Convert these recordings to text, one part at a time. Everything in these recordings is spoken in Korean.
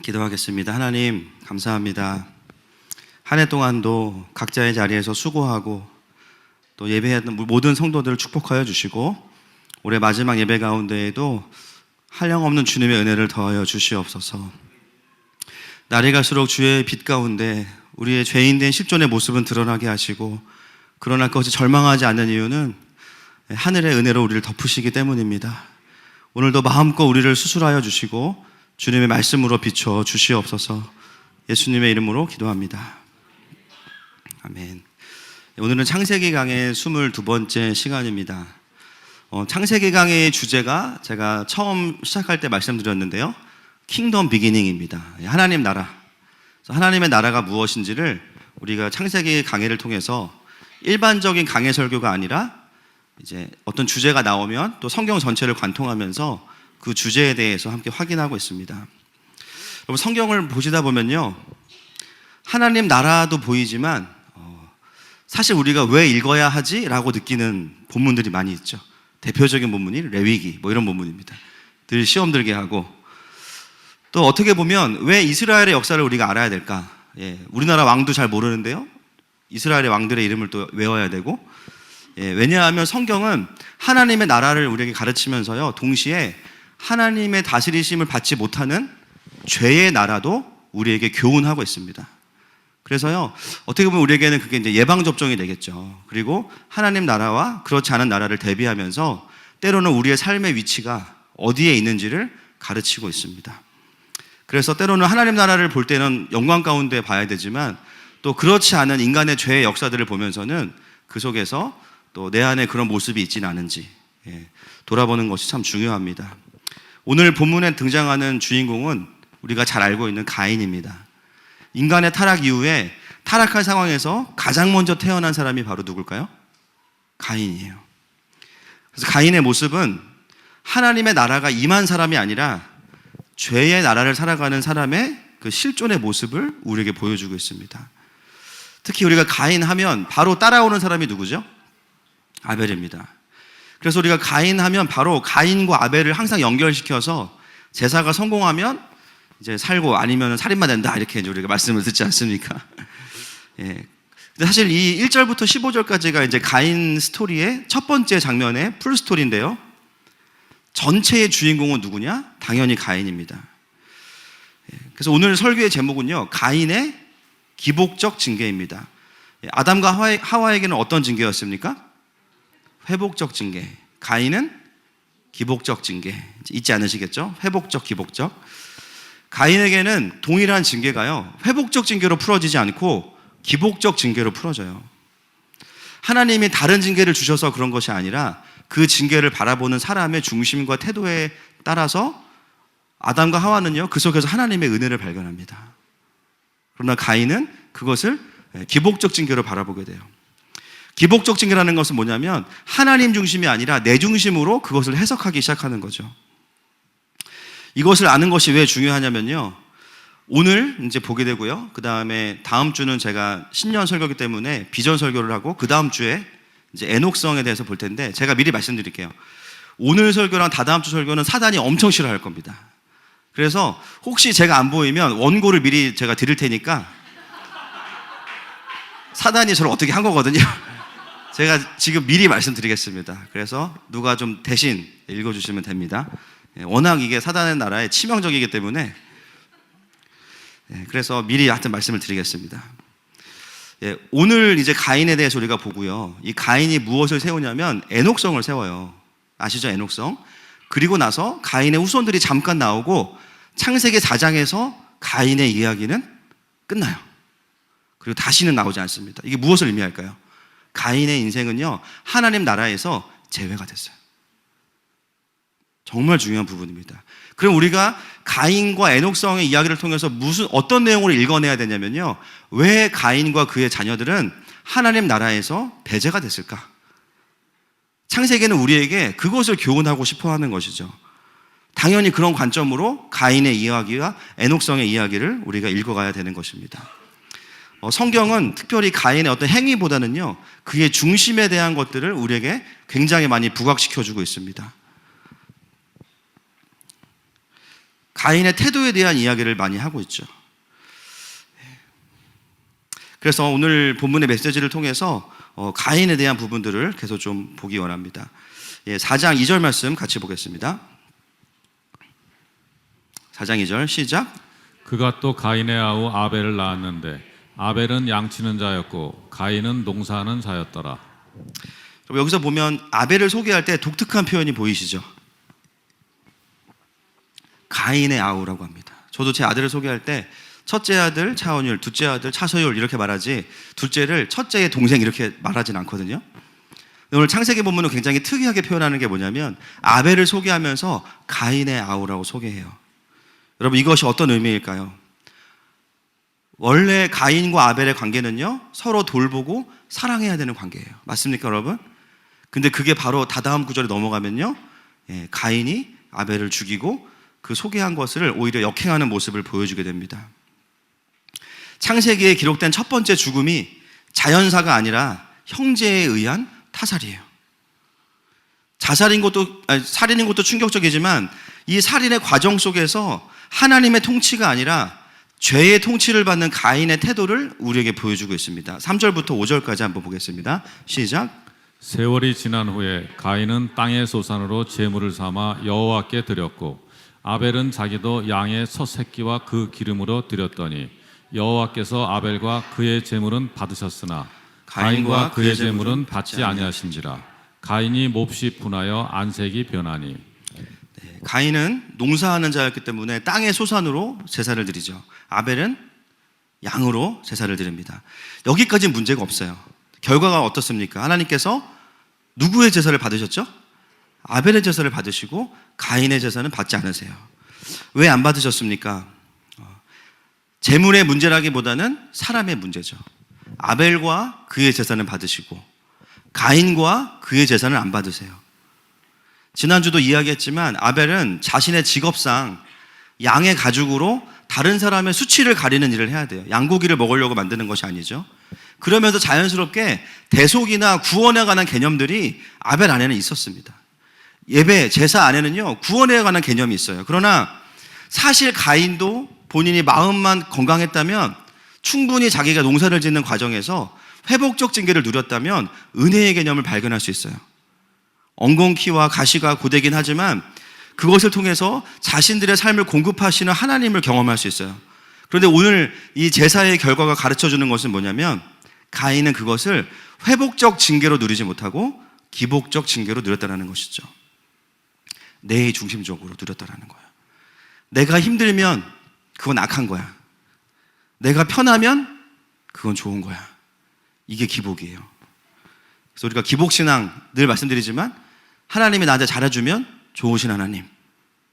기도하겠습니다. 하나님 감사합니다. 한 해 동안도 각자의 자리에서 수고하고 또 예배했던 모든 성도들을 축복하여 주시고 올해 마지막 예배 가운데에도 한량없는 주님의 은혜를 더하여 주시옵소서. 날이 갈수록 주의 빛 가운데 우리의 죄인된 실존의 모습은 드러나게 하시고, 그러나 그것이 절망하지 않는 이유는 하늘의 은혜로 우리를 덮으시기 때문입니다. 오늘도 마음껏 우리를 수술하여 주시고 주님의 말씀으로 비춰 주시옵소서. 예수님의 이름으로 기도합니다. 아멘. 오늘은 창세기 강의 22번째 시간입니다. 창세기 강의 주제가 제가 처음 시작할 때 말씀드렸는데요, 킹덤 비기닝입니다. 하나님 나라. 하나님의 나라가 무엇인지를 우리가 창세기 강의를 통해서 일반적인 강해 설교가 아니라 이제 어떤 주제가 나오면 또 성경 전체를 관통하면서 그 주제에 대해서 함께 확인하고 있습니다. 여러분, 성경을 보시다 보면요, 하나님 나라도 보이지만 사실 우리가 왜 읽어야 하지? 라고 느끼는 본문들이 많이 있죠. 대표적인 본문이 레위기 이런 본문입니다. 늘 시험 들게 하고, 또 어떻게 보면 왜 이스라엘의 역사를 우리가 알아야 될까? 우리나라 왕도 잘 모르는데요, 이스라엘의 왕들의 이름을 또 외워야 되고, 왜냐하면 성경은 하나님의 나라를 우리에게 가르치면서요, 동시에 하나님의 다스리심을 받지 못하는 죄의 나라도 우리에게 교훈하고 있습니다. 그래서요, 어떻게 보면 우리에게는 그게 이제 예방접종이 되겠죠. 그리고 하나님 나라와 그렇지 않은 나라를 대비하면서 때로는 우리의 삶의 위치가 어디에 있는지를 가르치고 있습니다. 그래서 때로는 하나님 나라를 볼 때는 영광 가운데 봐야 되지만, 또 그렇지 않은 인간의 죄의 역사들을 보면서는 그 속에서 또 내 안에 그런 모습이 있지는 않은지 돌아보는 것이 참 중요합니다. 오늘 본문에 등장하는 주인공은 우리가 잘 알고 있는 가인입니다. 인간의 타락 이후에 타락한 상황에서 가장 먼저 태어난 사람이 바로 누굴까요? 가인이에요. 그래서 가인의 모습은 하나님의 나라가 임한 사람이 아니라 죄의 나라를 살아가는 사람의 그 실존의 모습을 우리에게 보여주고 있습니다. 특히 우리가 가인 하면 바로 따라오는 사람이 누구죠? 아벨입니다. 그래서 우리가 가인 하면 바로 가인과 아벨을 항상 연결시켜서 제사가 성공하면 이제 살고, 아니면 살인마 된다, 이렇게 이제 우리가 말씀을 듣지 않습니까? 근데 사실 이 1절부터 15절까지가 이제 가인 스토리의 첫 번째 장면의 풀 스토리인데요, 전체의 주인공은 누구냐? 당연히 가인입니다. 그래서 오늘 설교의 제목은요, 가인의 기복적 징계입니다. 아담과 하와에게는 어떤 징계였습니까? 회복적 징계. 가인은 기복적 징계. 잊지 않으시겠죠? 회복적, 기복적. 가인에게는 동일한 징계가요, 회복적 징계로 풀어지지 않고 기복적 징계로 풀어져요. 하나님이 다른 징계를 주셔서 그런 것이 아니라 그 징계를 바라보는 사람의 중심과 태도에 따라서 아담과 하와는요, 그 속에서 하나님의 은혜를 발견합니다. 그러나 가인은 그것을 기복적 징계로 바라보게 돼요. 기복적 징계라는 것은 뭐냐면 하나님 중심이 아니라 내 중심으로 그것을 해석하기 시작하는 거죠. 이것을 아는 것이 왜 중요하냐면요, 오늘 이제 보게 되고요, 그 다음에 다음 주는 제가 신년 설교이기 때문에 비전 설교를 하고, 그 다음 주에 이제 애녹성에 대해서 볼 텐데, 제가 미리 말씀드릴게요. 오늘 설교랑 다다음 주 설교는 사단이 엄청 싫어할 겁니다. 그래서 혹시 제가 안 보이면 원고를 미리 제가 드릴 테니까, 사단이 저를 어떻게 한 거거든요. 제가 지금 미리 말씀드리겠습니다. 그래서 누가 좀 대신 읽어주시면 됩니다. 워낙 이게 사단의 나라에 치명적이기 때문에, 그래서 미리 하여튼 말씀을 드리겠습니다. 오늘 이제 가인에 대해서 우리가 보고요, 이 가인이 무엇을 세우냐면 애녹성을 세워요. 아시죠? 애녹성. 그리고 나서 가인의 후손들이 잠깐 나오고 창세기 4장에서 가인의 이야기는 끝나요. 그리고 다시는 나오지 않습니다. 이게 무엇을 의미할까요? 가인의 인생은요, 하나님 나라에서 제외가 됐어요. 정말 중요한 부분입니다. 그럼 우리가 가인과 애녹성의 이야기를 통해서 어떤 내용을 읽어내야 되냐면요, 왜 가인과 그의 자녀들은 하나님 나라에서 배제가 됐을까? 창세기는 우리에게 그것을 교훈하고 싶어 하는 것이죠. 당연히 그런 관점으로 가인의 이야기와 애녹성의 이야기를 우리가 읽어가야 되는 것입니다. 성경은 특별히 가인의 어떤 행위보다는요, 그의 중심에 대한 것들을 우리에게 굉장히 많이 부각시켜주고 있습니다. 가인의 태도에 대한 이야기를 많이 하고 있죠. 그래서 오늘 본문의 메시지를 통해서 가인에 대한 부분들을 계속 좀 보기 원합니다. 4장 2절 말씀 같이 보겠습니다. 4장 2절 시작. 그가 또 가인의 아우 아벨을 낳았는데 아벨은 양치는 자였고 가인은 농사하는 자였더라. 여기서 보면 아벨을 소개할 때 독특한 표현이 보이시죠? 가인의 아우라고 합니다. 저도 제 아들을 소개할 때 첫째 아들 차원율, 둘째 아들 차서율 이렇게 말하지 둘째를 첫째의 동생 이렇게 말하진 않거든요. 오늘 창세기 본문은 굉장히 특이하게 표현하는 게 뭐냐면 아벨을 소개하면서 가인의 아우라고 소개해요. 여러분 이것이 어떤 의미일까요? 원래 가인과 아벨의 관계는요 서로 돌보고 사랑해야 되는 관계예요. 맞습니까 여러분? 근데 그게 바로 다다음 구절에 넘어가면요 가인이 아벨을 죽이고 그 소개한 것을 오히려 역행하는 모습을 보여주게 됩니다. 창세기에 기록된 첫 번째 죽음이 자연사가 아니라 형제에 의한 타살이에요. 살인인 것도 충격적이지만 이 살인의 과정 속에서 하나님의 통치가 아니라 죄의 통치를 받는 가인의 태도를 우리에게 보여주고 있습니다. 3절부터 5절까지 한번 보겠습니다. 시작. 세월이 지난 후에 가인은 땅의 소산으로 제물을 삼아 여호와께 드렸고 아벨은 자기도 양의 첫 새끼와 그 기름으로 드렸더니 여호와께서 아벨과 그의 제물은 받으셨으나 가인과 그의 제물은 받지 아니하신지라. 가인이 몹시 분하여 안색이 변하니. 가인은 농사하는 자였기 때문에 땅의 소산으로 제사를 드리죠. 아벨은 양으로 제사를 드립니다. 여기까지는 문제가 없어요. 결과가 어떻습니까? 하나님께서 누구의 제사를 받으셨죠? 아벨의 제사를 받으시고 가인의 제사는 받지 않으세요. 왜 안 받으셨습니까? 재물의 문제라기보다는 사람의 문제죠. 아벨과 그의 제사는 받으시고 가인과 그의 제사는 안 받으세요. 지난주도 이야기했지만 아벨은 자신의 직업상 양의 가죽으로 다른 사람의 수치를 가리는 일을 해야 돼요. 양고기를 먹으려고 만드는 것이 아니죠. 그러면서 자연스럽게 대속이나 구원에 관한 개념들이 아벨 안에는 있었습니다. 예배, 제사 안에는요 구원에 관한 개념이 있어요. 그러나 사실 가인도 본인이 마음만 건강했다면 충분히 자기가 농사를 짓는 과정에서 회복적 징계를 누렸다면 은혜의 개념을 발견할 수 있어요. 엉겅퀴와 가시가 고되긴 하지만 그것을 통해서 자신들의 삶을 공급하시는 하나님을 경험할 수 있어요. 그런데 오늘 이 제사의 결과가 가르쳐주는 것은 뭐냐면 가인은 그것을 회복적 징계로 누리지 못하고 기복적 징계로 누렸다는 것이죠. 내 중심적으로 누렸다는 거예요. 내가 힘들면 그건 악한 거야. 내가 편하면 그건 좋은 거야. 이게 기복이에요. 그래서 우리가 기복신앙 늘 말씀드리지만 하나님이 나한테 잘해주면 좋으신 하나님,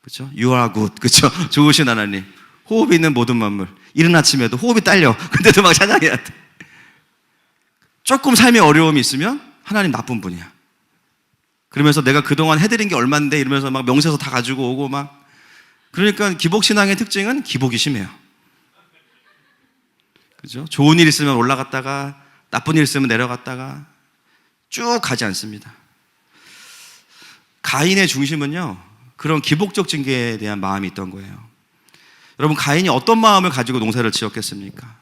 그렇죠? You are good, 그렇죠? 좋으신 하나님. 호흡이 있는 모든 만물. 이른 아침에도 호흡이 딸려. 근데도 막 찬양해야 돼. 조금 삶에 어려움이 있으면 하나님 나쁜 분이야. 그러면서 내가 그동안 해드린 게 얼만데 이러면서 막 명세서 다 가지고 오고 막. 그러니까 기복신앙의 특징은 기복이 심해요. 그죠? 좋은 일 있으면 올라갔다가 나쁜 일 있으면 내려갔다가 쭉 가지 않습니다. 가인의 중심은요 그런 기복적 징계에 대한 마음이 있던 거예요. 여러분 가인이 어떤 마음을 가지고 농사를 지었겠습니까?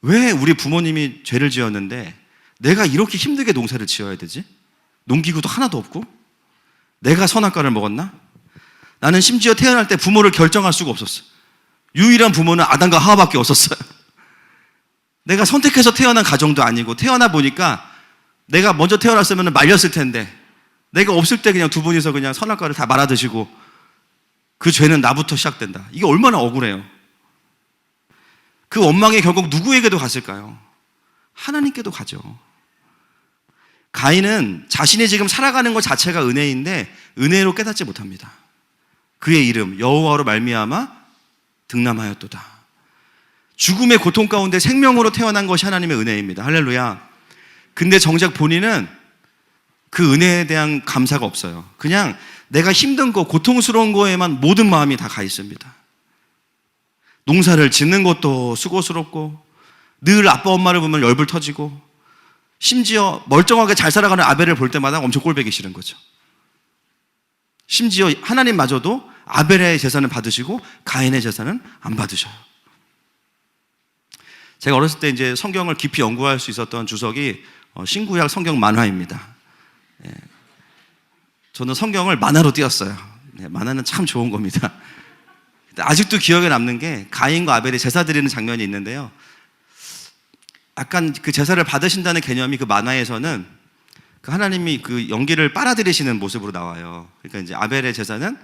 왜 우리 부모님이 죄를 지었는데 내가 이렇게 힘들게 농사를 지어야 되지? 농기구도 하나도 없고 내가 선악과를 먹었나? 나는 심지어 태어날 때 부모를 결정할 수가 없었어. 유일한 부모는 아담과 하와밖에 없었어요. 내가 선택해서 태어난 가정도 아니고 태어나 보니까 내가 먼저 태어났으면 말렸을 텐데 내가 없을 때 그냥 두 분이서 그냥 선악과를 다 말아 드시고 그 죄는 나부터 시작된다. 이게 얼마나 억울해요. 그 원망이 결국 누구에게도 갔을까요? 하나님께도 가죠. 가인은 자신이 지금 살아가는 것 자체가 은혜인데 은혜로 깨닫지 못합니다. 그의 이름 여호와로 말미암아 등남하였도다. 죽음의 고통 가운데 생명으로 태어난 것이 하나님의 은혜입니다. 할렐루야. 근데 정작 본인은 그 은혜에 대한 감사가 없어요. 그냥 내가 힘든 거, 고통스러운 거에만 모든 마음이 다 가 있습니다. 농사를 짓는 것도 수고스럽고 늘 아빠 엄마를 보면 열불 터지고 심지어 멀쩡하게 잘 살아가는 아벨을 볼 때마다 엄청 꼴보기 싫은 거죠. 심지어 하나님마저도 아벨의 제사는 받으시고 가인의 제사는 안 받으셔요. 제가 어렸을 때 이제 성경을 깊이 연구할 수 있었던 주석이 신구약 성경 만화입니다. 저는 성경을 만화로 띄었어요. 만화는 참 좋은 겁니다. 아직도 기억에 남는 게 가인과 아벨이 제사 드리는 장면이 있는데요. 약간 그 제사를 받으신다는 개념이 그 만화에서는 그 하나님이 그 연기를 빨아들이시는 모습으로 나와요. 그러니까 이제 아벨의 제사는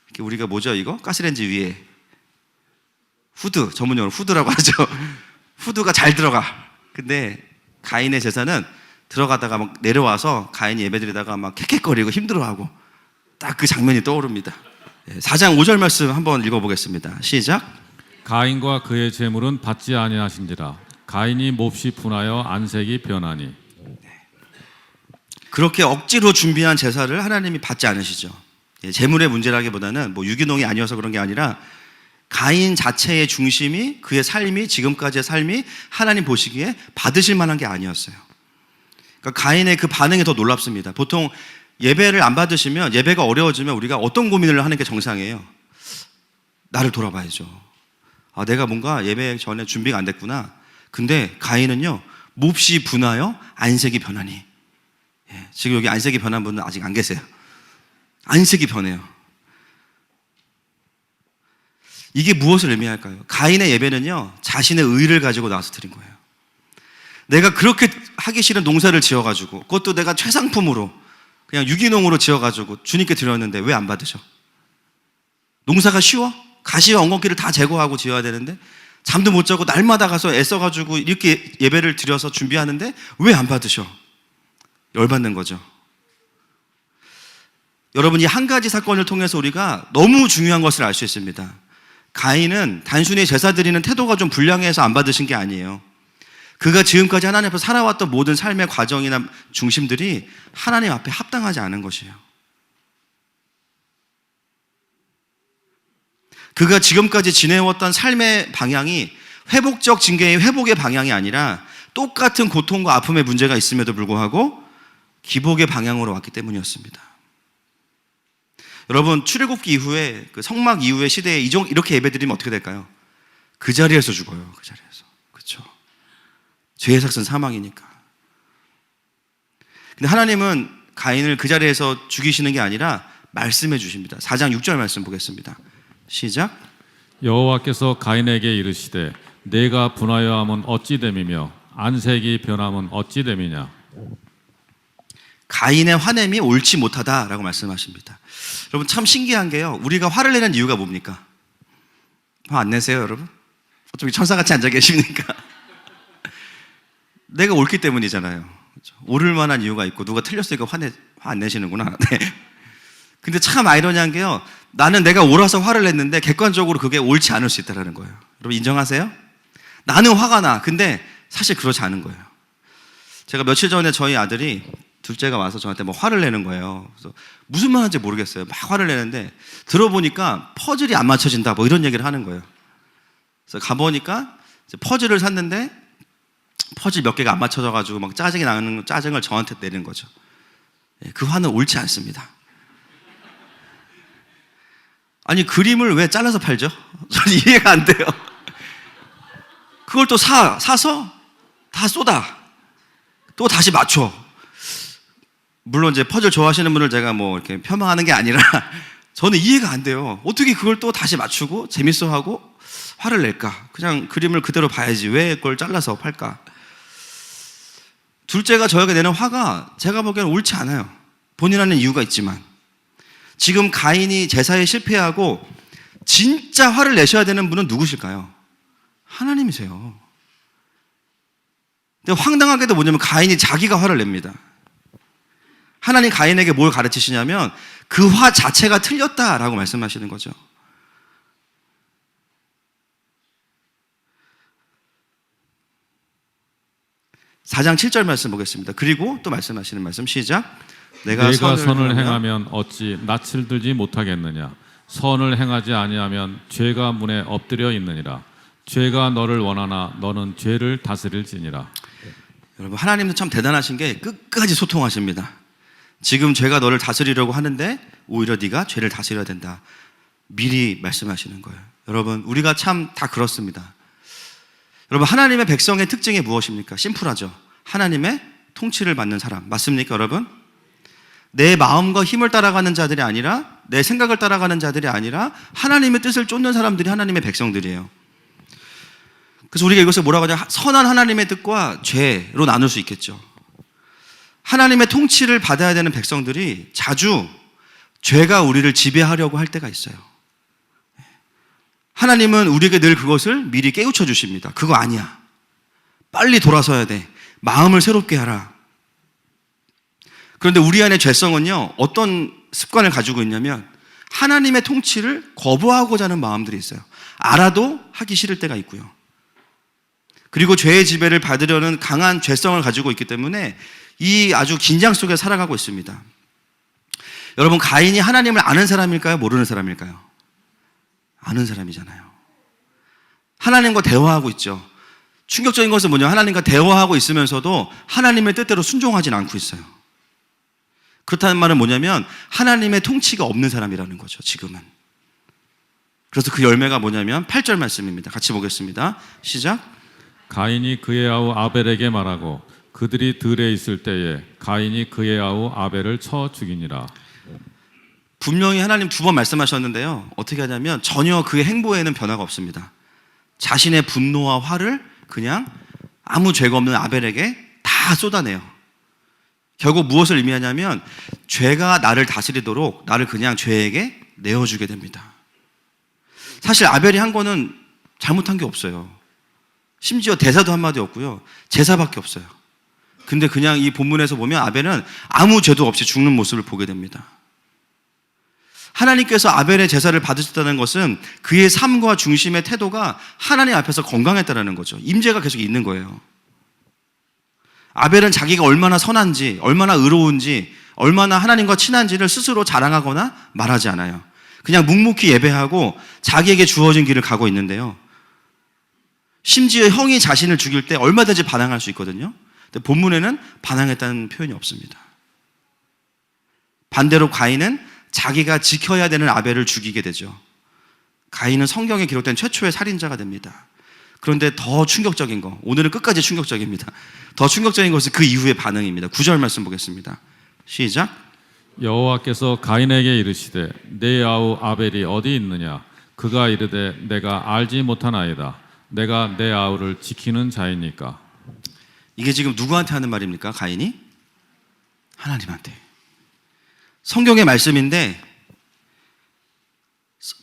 이렇게 우리가 뭐죠 이거? 가스레인지 위에 후드, 전문용어로 후드라고 하죠. 후드가 잘 들어가. 근데 가인의 제사는 들어가다가 막 내려와서 가인이 예배드리다가 막 캑캑거리고 힘들어하고 딱 그 장면이 떠오릅니다. 4장 5절 말씀 한번 읽어보겠습니다. 시작. 가인과 그의 제물은 받지 아니하신지라 가인이 몹시 분하여 안색이 변하니. 그렇게 억지로 준비한 제사를 하나님이 받지 않으시죠. 제물의 문제라기보다는 뭐 유기농이 아니어서 그런 게 아니라 가인 자체의 중심이 그의 삶이 지금까지의 삶이 하나님 보시기에 받으실 만한 게 아니었어요. 그러니까 가인의 그 반응이 더 놀랍습니다. 보통 예배를 안 받으시면 예배가 어려워지면 우리가 어떤 고민을 하는 게 정상이에요. 나를 돌아봐야죠. 아, 내가 뭔가 예배 전에 준비가 안 됐구나. 근데 가인은요 몹시 분하여 안색이 변하니. 지금 여기 안색이 변한 분은 아직 안 계세요. 안색이 변해요. 이게 무엇을 의미할까요? 가인의 예배는요 자신의 의를 가지고 나와서 드린 거예요. 내가 그렇게 하기 싫은 농사를 지어가지고 그것도 내가 최상품으로 그냥 유기농으로 지어가지고 주님께 드렸는데 왜 안 받으셔? 농사가 쉬워? 가시와 엉겅퀴를 다 제거하고 지어야 되는데 잠도 못 자고 날마다 가서 애써가지고 이렇게 예배를 드려서 준비하는데 왜 안 받으셔? 열받는 거죠. 여러분, 이 한 가지 사건을 통해서 우리가 너무 중요한 것을 알 수 있습니다. 가인은 단순히 제사 드리는 태도가 좀 불량해서 안 받으신 게 아니에요. 그가 지금까지 하나님 앞에 살아왔던 모든 삶의 과정이나 중심들이 하나님 앞에 합당하지 않은 것이에요. 그가 지금까지 지내왔던 삶의 방향이 회복적 징계의 회복의 방향이 아니라 똑같은 고통과 아픔의 문제가 있음에도 불구하고 기복의 방향으로 왔기 때문이었습니다. 여러분, 출애굽기 이후에 그 성막 이후의 시대에 이렇게 예배드리면 어떻게 될까요? 그 자리에서 죽어요. 그 자리에서. 그렇죠? 죄의 삭은 사망이니까. 근데 하나님은 가인을 그 자리에서 죽이시는 게 아니라 말씀해 주십니다. 4장 6절 말씀 보겠습니다. 시작. 여호와께서 가인에게 이르시되 내가 분하여 함은 어찌 됨이며 안색이 변함은 어찌 됨이냐. 가인의 화냄이 옳지 못하다라고 말씀하십니다. 여러분, 참 신기한 게요, 우리가 화를 내는 이유가 뭡니까? 화 안 내세요, 여러분? 어차피 천사같이 앉아 계십니까? 내가 옳기 때문이잖아요. 그렇죠? 옳을 만한 이유가 있고 누가 틀렸으니까 화 안 내시는구나. 네. 근데 참 아이러니한 게요, 나는 내가 옳아서 화를 냈는데 객관적으로 그게 옳지 않을 수 있다는 거예요. 여러분, 인정하세요? 나는 화가 나. 근데 사실 그렇지 않은 거예요. 제가 며칠 전에 저희 아들이 둘째가 와서 저한테 뭐 화를 내는 거예요. 그래서 무슨 말 하는지 모르겠어요. 막 화를 내는데 들어보니까 퍼즐이 안 맞춰진다 뭐 이런 얘기를 하는 거예요. 그래서 가보니까 이제 퍼즐을 샀는데 퍼즐 몇 개가 안 맞춰져가지고 막 짜증이 나는 짜증을 저한테 내는 거죠. 그 화는 옳지 않습니다. 아니, 그림을 왜 잘라서 팔죠? 저는 이해가 안 돼요. 그걸 또 사서 다 쏟아. 또 다시 맞춰. 물론 이제 퍼즐 좋아하시는 분을 제가 뭐 이렇게 폄하하는 게 아니라 저는 이해가 안 돼요. 어떻게 그걸 또 다시 맞추고 재밌어하고 화를 낼까? 그냥 그림을 그대로 봐야지 왜 그걸 잘라서 팔까? 둘째가 저에게 내는 화가 제가 보기에는 옳지 않아요. 본인하는 이유가 있지만 지금 가인이 제사에 실패하고 진짜 화를 내셔야 되는 분은 누구실까요? 하나님이세요. 근데 황당하게도 뭐냐면 가인이 자기가 화를 냅니다. 하나님 가인에게 뭘 가르치시냐면 그 화 자체가 틀렸다라고 말씀하시는 거죠. (4장 7절) 말씀 보겠습니다. 그리고 또 말씀하시는 말씀 시작. 내가 선을 행하면 어찌 낯을 들지 못하겠느냐. 선을 행하지 아니하면 죄가 문에 엎드려 있느니라. 죄가 너를 원하나 너는 죄를 다스릴지니라. 여러분, 하나님도 참 대단하신 게 끝까지 소통하십니다. 지금 죄가 너를 다스리려고 하는데 오히려 네가 죄를 다스려야 된다. 미리 말씀하시는 거예요. 여러분, 우리가 참 다 그렇습니다. 여러분, 하나님의 백성의 특징이 무엇입니까? 심플하죠. 하나님의 통치를 받는 사람. 맞습니까, 여러분? 내 마음과 힘을 따라가는 자들이 아니라, 내 생각을 따라가는 자들이 아니라 하나님의 뜻을 쫓는 사람들이 하나님의 백성들이에요. 그래서 우리가 이것을 뭐라고 하냐, 선한 하나님의 뜻과 죄로 나눌 수 있겠죠. 하나님의 통치를 받아야 되는 백성들이 자주 죄가 우리를 지배하려고 할 때가 있어요. 하나님은 우리에게 늘 그것을 미리 깨우쳐 주십니다. 그거 아니야. 빨리 돌아서야 돼. 마음을 새롭게 하라. 그런데 우리 안의 죄성은요, 어떤 습관을 가지고 있냐면 하나님의 통치를 거부하고자 하는 마음들이 있어요. 알아도 하기 싫을 때가 있고요. 그리고 죄의 지배를 받으려는 강한 죄성을 가지고 있기 때문에 이 아주 긴장 속에 살아가고 있습니다. 여러분, 가인이 하나님을 아는 사람일까요? 모르는 사람일까요? 아는 사람이잖아요. 하나님과 대화하고 있죠. 충격적인 것은 뭐냐면 하나님과 대화하고 있으면서도 하나님의 뜻대로 순종하진 않고 있어요. 그렇다는 말은 뭐냐면 하나님의 통치가 없는 사람이라는 거죠, 지금은. 그래서 그 열매가 뭐냐면 8절 말씀입니다. 같이 보겠습니다. 시작. 가인이 그의 아우 아벨에게 말하고 그들이 들에 있을 때에 가인이 그의 아우 아벨을 쳐 죽이니라. 분명히 하나님 2번 말씀하셨는데요, 어떻게 하냐면 전혀 그의 행보에는 변화가 없습니다. 자신의 분노와 화를 그냥 아무 죄가 없는 아벨에게 다 쏟아내요. 결국 무엇을 의미하냐면 죄가 나를 다스리도록 나를 그냥 죄에게 내어주게 됩니다. 사실 아벨이 한 거는 잘못한 게 없어요. 심지어 대사도 한마디 없고요, 제사밖에 없어요. 근데 그냥 이 본문에서 보면 아벨은 아무 죄도 없이 죽는 모습을 보게 됩니다. 하나님께서 아벨의 제사를 받으셨다는 것은 그의 삶과 중심의 태도가 하나님 앞에서 건강했다는 거죠. 임재가 계속 있는 거예요. 아벨은 자기가 얼마나 선한지, 얼마나 의로운지, 얼마나 하나님과 친한지를 스스로 자랑하거나 말하지 않아요. 그냥 묵묵히 예배하고 자기에게 주어진 길을 가고 있는데요, 심지어 형이 자신을 죽일 때 얼마든지 반항할 수 있거든요. 근데 본문에는 반항했다는 표현이 없습니다. 반대로 가인은 자기가 지켜야 되는 아벨을 죽이게 되죠. 가인은 성경에 기록된 최초의 살인자가 됩니다. 그런데 더 충격적인 거, 오늘은 끝까지 충격적입니다. 더 충격적인 것은 그 이후의 반응입니다. 9절 말씀 보겠습니다. 시작. 여호와께서 가인에게 이르시되 내 아우 아벨이 어디 있느냐? 그가 이르되 내가 알지 못하나이다. 내가 내 아우를 지키는 자이니까. 이게 지금 누구한테 하는 말입니까? 가인이? 하나님한테. 성경의 말씀인데,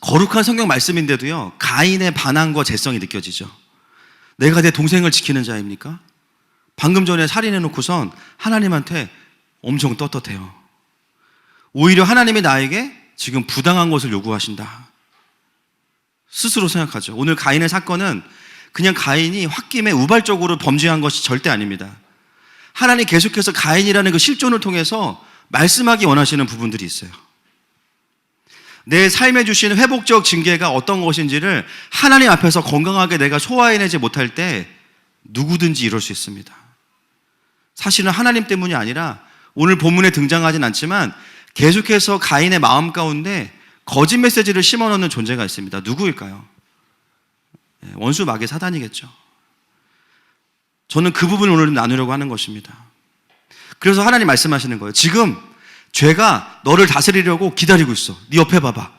거룩한 성경 말씀인데도요, 가인의 반항과 죄성이 느껴지죠. 내가 내 동생을 지키는 자입니까? 방금 전에 살인해놓고선 하나님한테 엄청 떳떳해요. 오히려 하나님이 나에게 지금 부당한 것을 요구하신다, 스스로 생각하죠. 오늘 가인의 사건은 그냥 가인이 홧김에 우발적으로 범죄한 것이 절대 아닙니다. 하나님 계속해서 가인이라는 그 실존을 통해서 말씀하기 원하시는 부분들이 있어요. 내 삶에 주시는 회복적 징계가 어떤 것인지를 하나님 앞에서 건강하게 내가 소화해내지 못할 때 누구든지 이럴 수 있습니다. 사실은 하나님 때문이 아니라 오늘 본문에 등장하진 않지만 계속해서 가인의 마음 가운데 거짓 메시지를 심어놓는 존재가 있습니다. 누구일까요? 원수 마귀 사단이겠죠. 저는 그 부분을 오늘 나누려고 하는 것입니다. 그래서 하나님 말씀하시는 거예요. 지금 죄가 너를 다스리려고 기다리고 있어. 네 옆에 봐봐.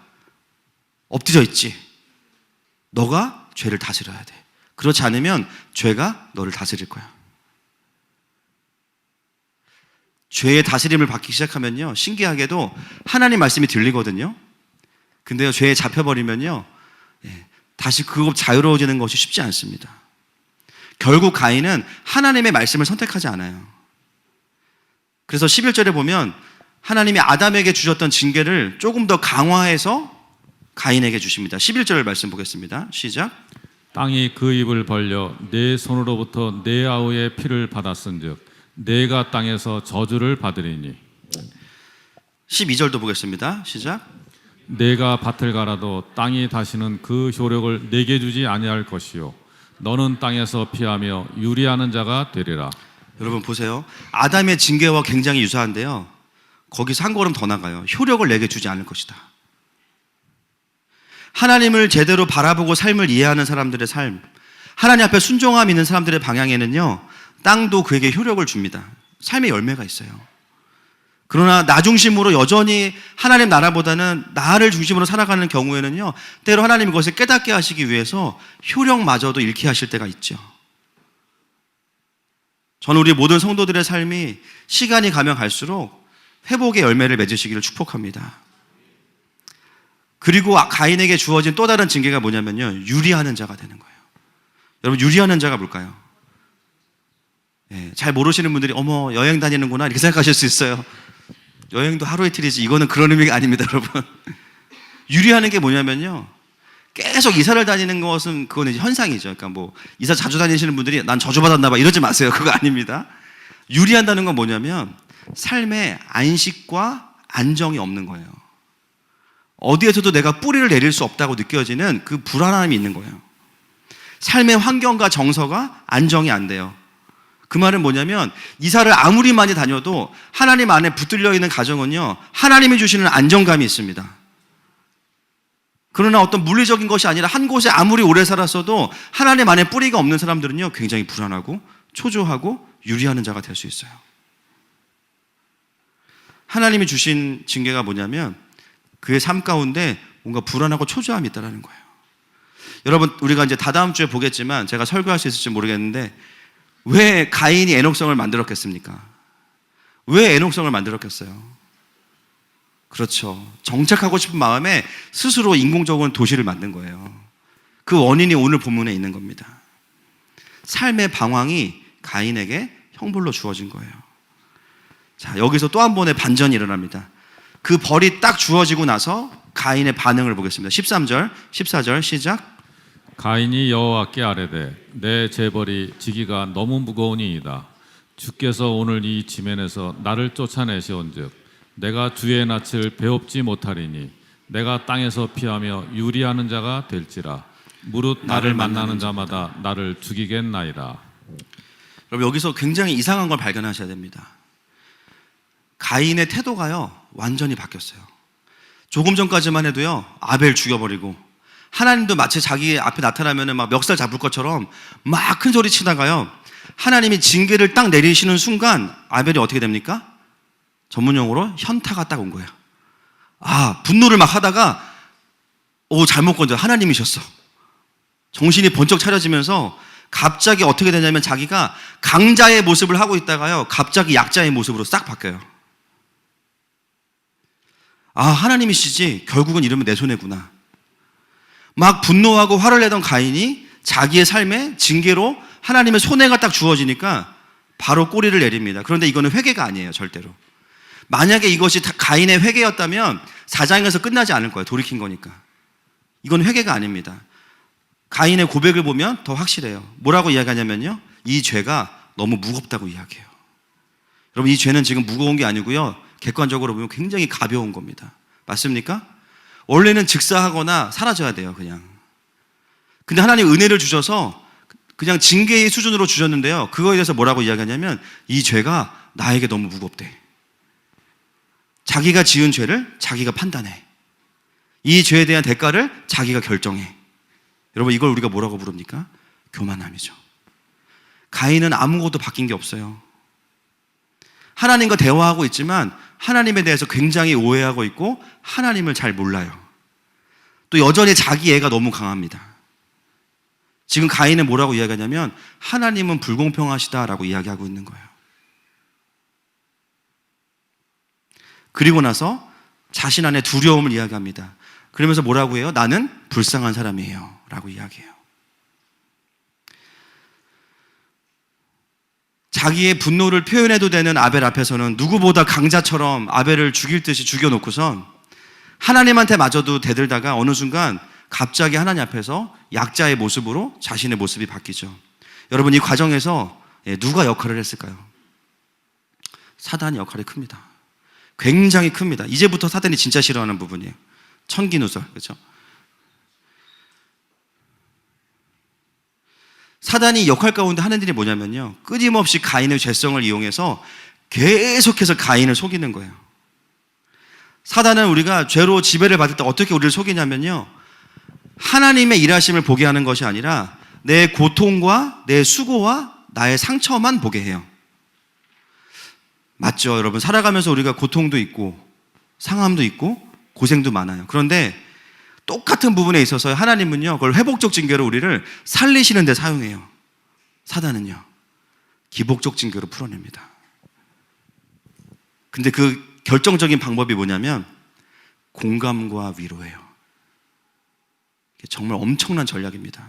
엎드려 있지. 너가 죄를 다스려야 돼. 그렇지 않으면 죄가 너를 다스릴 거야. 죄의 다스림을 받기 시작하면요, 신기하게도 하나님 말씀이 들리거든요. 근데요, 죄에 잡혀버리면요, 다시 그거 자유로워지는 것이 쉽지 않습니다. 결국 가인은 하나님의 말씀을 선택하지 않아요. 그래서 11절에 보면 하나님이 아담에게 주셨던 징계를 조금 더 강화해서 가인에게 주십니다. 11절 말씀 보겠습니다. 시작. 땅이 그 입을 벌려 내 손으로부터 내 아우의 피를 받았은즉 내가 땅에서 저주를 받으리니. 12절도 보겠습니다. 시작. 내가 밭을 갈아도 땅이 다시는 그 효력을 내게 주지 아니할 것이요 너는 땅에서 피하며 유리하는 자가 되리라. 여러분 보세요. 아담의 징계와 굉장히 유사한데요, 거기서 한 걸음 더 나가요. 효력을 내게 주지 않을 것이다. 하나님을 제대로 바라보고 삶을 이해하는 사람들의 삶, 하나님 앞에 순종함 있는 사람들의 방향에는요, 땅도 그에게 효력을 줍니다. 삶의 열매가 있어요. 그러나 나 중심으로 여전히 하나님 나라보다는 나를 중심으로 살아가는 경우에는요, 때로 하나님이 그것을 깨닫게 하시기 위해서 효력마저도 잃게 하실 때가 있죠. 저는 우리 모든 성도들의 삶이 시간이 가면 갈수록 회복의 열매를 맺으시기를 축복합니다. 그리고 가인에게 주어진 또 다른 징계가 뭐냐면요, 유리하는 자가 되는 거예요. 여러분, 유리하는 자가 뭘까요? 잘 모르시는 분들이 어머, 여행 다니는구나 이렇게 생각하실 수 있어요. 여행도 하루 이틀이지, 이거는 그런 의미가 아닙니다, 여러분. 유리하는 게 뭐냐면요, 계속 이사를 다니는 것은 그거는 이제 현상이죠. 그러니까 뭐 이사 자주 다니시는 분들이 난 저주받았나 봐 이러지 마세요. 그거 아닙니다. 유리한다는 건 뭐냐면 삶에 안식과 안정이 없는 거예요. 어디에서도 내가 뿌리를 내릴 수 없다고 느껴지는 그 불안함이 있는 거예요. 삶의 환경과 정서가 안정이 안 돼요. 그 말은 뭐냐면 이사를 아무리 많이 다녀도 하나님 안에 붙들려 있는 가정은요, 하나님이 주시는 안정감이 있습니다. 그러나 어떤 물리적인 것이 아니라 한 곳에 아무리 오래 살았어도 하나님 안에 뿌리가 없는 사람들은요, 굉장히 불안하고 초조하고 유리하는 자가 될 수 있어요. 하나님이 주신 징계가 뭐냐면 그의 삶 가운데 뭔가 불안하고 초조함이 있다는 거예요. 여러분, 우리가 이제 다다음 주에 보겠지만 제가 설교할 수 있을지 모르겠는데 왜 가인이 에녹성을 만들었겠습니까? 왜 에녹성을 만들었겠어요? 그렇죠. 정착하고 싶은 마음에 스스로 인공적으로 도시를 만든 거예요. 그 원인이 오늘 본문에 있는 겁니다. 삶의 방황이 가인에게 형벌로 주어진 거예요. 자, 여기서 또 한 번의 반전이 일어납니다. 그 벌이 딱 주어지고 나서 가인의 반응을 보겠습니다. 13절, 14절 시작. 가인이 여호와께 아뢰되 내 재벌이 지기가 너무 무거우니이다. 주께서 오늘 이 지면에서 나를 쫓아내시온즉 내가 주의 낯을 배웁지 못하리니 내가 땅에서 피하며 유리하는 자가 될지라. 무릇 나를 만나는 자마다 나를 죽이겠나이다. 여러분, 여기서 굉장히 이상한 걸 발견하셔야 됩니다. 가인의 태도가요, 완전히 바뀌었어요. 조금 전까지만 해도요, 아벨 죽여버리고 하나님도 마치 자기 앞에 나타나면 막 멱살 잡을 것처럼 막 큰 소리 치다가요, 하나님이 징계를 딱 내리시는 순간 아벨이 어떻게 됩니까? 전문용어로 현타가 딱 온 거예요. 분노를 막 하다가 잘못 건져, 하나님이셨어. 정신이 번쩍 차려지면서 갑자기 어떻게 되냐면 자기가 강자의 모습을 하고 있다가요, 갑자기 약자의 모습으로 싹 바뀌어요. 하나님이시지, 결국은 이러면 내 손해구나. 막 분노하고 화를 내던 가인이 자기의 삶에 징계로 하나님의 손해가 딱 주어지니까 바로 꼬리를 내립니다. 그런데 이거는 회개가 아니에요, 절대로. 만약에 이것이 가인의 회개였다면 4장에서 끝나지 않을 거예요. 돌이킨 거니까. 이건 회개가 아닙니다. 가인의 고백을 보면 더 확실해요. 뭐라고 이야기하냐면요, 이 죄가 너무 무겁다고 이야기해요. 여러분, 이 죄는 지금 무거운 게 아니고요, 객관적으로 보면 굉장히 가벼운 겁니다. 맞습니까? 원래는 즉사하거나 사라져야 돼요, 그냥. 근데 하나님 은혜를 주셔서 그냥 징계의 수준으로 주셨는데요, 그거에 대해서 뭐라고 이야기하냐면 이 죄가 나에게 너무 무겁대. 자기가 지은 죄를 자기가 판단해. 이 죄에 대한 대가를 자기가 결정해. 여러분, 이걸 우리가 뭐라고 부릅니까? 교만함이죠. 가인은 아무것도 바뀐 게 없어요. 하나님과 대화하고 있지만 하나님에 대해서 굉장히 오해하고 있고 하나님을 잘 몰라요. 또 여전히 자기 애가 너무 강합니다. 지금 가인은 뭐라고 이야기하냐면 하나님은 불공평하시다라고 이야기하고 있는 거예요. 그리고 나서 자신 안에 두려움을 이야기합니다. 그러면서 뭐라고 해요? 나는 불쌍한 사람이에요 라고 이야기해요. 자기의 분노를 표현해도 되는 아벨 앞에서는 누구보다 강자처럼 아벨을 죽일 듯이 죽여놓고선 하나님한테 마저도 대들다가 어느 순간 갑자기 하나님 앞에서 약자의 모습으로 자신의 모습이 바뀌죠. 여러분, 이 과정에서 누가 역할을 했을까요? 사단이 역할이 큽니다. 굉장히 큽니다. 이제부터 사단이 진짜 싫어하는 부분이에요. 천기누설, 그렇죠? 사단이 역할 가운데 하는 일이 뭐냐면요, 끊임없이 가인의 죄성을 이용해서 계속해서 가인을 속이는 거예요. 사단은 우리가 죄로 지배를 받을 때 어떻게 우리를 속이냐면요, 하나님의 일하심을 보게 하는 것이 아니라 내 고통과 내 수고와 나의 상처만 보게 해요. 맞죠, 여러분? 살아가면서 우리가 고통도 있고 상함도 있고 고생도 많아요. 그런데 똑같은 부분에 있어서 하나님은요, 그걸 회복적 징계로 우리를 살리시는 데 사용해요. 사단은요, 기복적 징계로 풀어냅니다. 근데 그 결정적인 방법이 뭐냐면 공감과 위로예요. 정말 엄청난 전략입니다.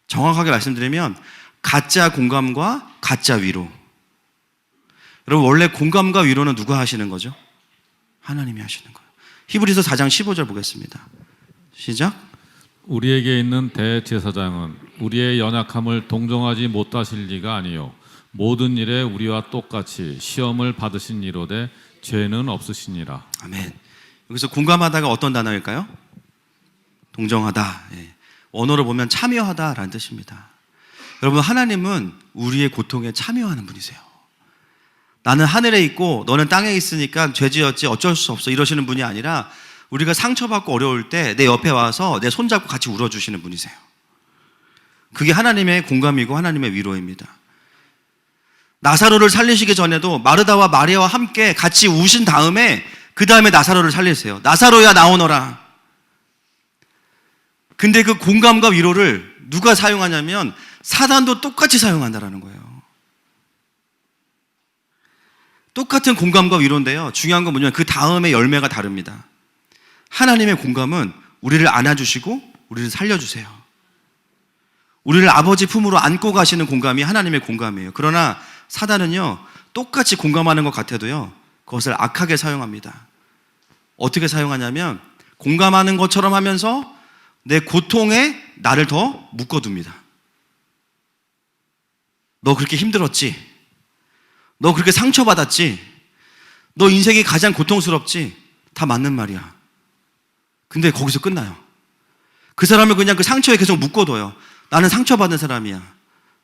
정확하게 말씀드리면 가짜 공감과 가짜 위로. 여러분, 원래 공감과 위로는 누가 하시는 거죠? 하나님이 하시는 거예요. 히브리서 4장 15절 보겠습니다. 시작. 우리에게 있는 대제사장은 우리의 연약함을 동정하지 못하실 리가 아니요 모든 일에 우리와 똑같이 시험을 받으신 이로되 죄는 없으시니라. 아멘. 여기서 공감하다가 어떤 단어일까요? 동정하다. 예. 원어로 보면 참여하다라는 뜻입니다. 여러분, 하나님은 우리의 고통에 참여하는 분이세요. 나는 하늘에 있고 너는 땅에 있으니까 죄지었지 어쩔 수 없어 이러시는 분이 아니라 우리가 상처받고 어려울 때 내 옆에 와서 내 손잡고 같이 울어주시는 분이세요. 그게 하나님의 공감이고 하나님의 위로입니다. 나사로를 살리시기 전에도 마르다와 마리아와 함께 같이 우신 다음에 그 다음에 나사로를 살리세요. 나사로야 나오너라. 근데 그 공감과 위로를 누가 사용하냐면 사단도 똑같이 사용한다라는 거예요. 똑같은 공감과 위로인데요, 중요한 건 뭐냐면 그 다음에 열매가 다릅니다. 하나님의 공감은 우리를 안아주시고 우리를 살려주세요. 우리를 아버지 품으로 안고 가시는 공감이 하나님의 공감이에요. 그러나 사단은요, 똑같이 공감하는 것 같아도요, 그것을 악하게 사용합니다. 어떻게 사용하냐면 공감하는 것처럼 하면서 내 고통에 나를 더 묶어둡니다. 너 그렇게 힘들었지? 너 그렇게 상처받았지? 너 인생이 가장 고통스럽지? 다 맞는 말이야. 근데 거기서 끝나요. 그 사람을 그냥 그 상처에 계속 묶어둬요. 나는 상처받은 사람이야.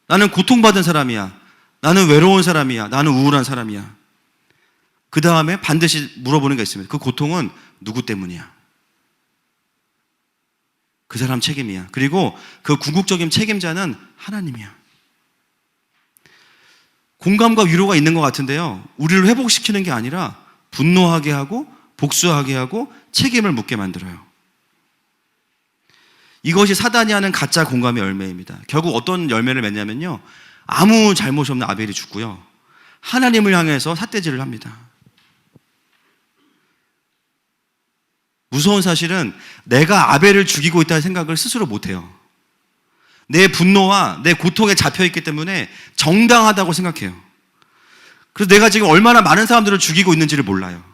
나는 고통받은 사람이야. 나는 외로운 사람이야. 나는 우울한 사람이야. 그 다음에 반드시 물어보는 게 있습니다. 그 고통은 누구 때문이야? 그 사람 책임이야. 그리고 그 궁극적인 책임자는 하나님이야. 공감과 위로가 있는 것 같은데요, 우리를 회복시키는 게 아니라 분노하게 하고 복수하게 하고 책임을 묻게 만들어요. 이것이 사단이 하는 가짜 공감의 열매입니다. 결국 어떤 열매를 맺냐면요, 아무 잘못이 없는 아벨이 죽고요, 하나님을 향해서 삿대질을 합니다. 무서운 사실은 내가 아벨을 죽이고 있다는 생각을 스스로 못해요. 내 분노와 내 고통에 잡혀있기 때문에 정당하다고 생각해요. 그래서 내가 지금 얼마나 많은 사람들을 죽이고 있는지를 몰라요.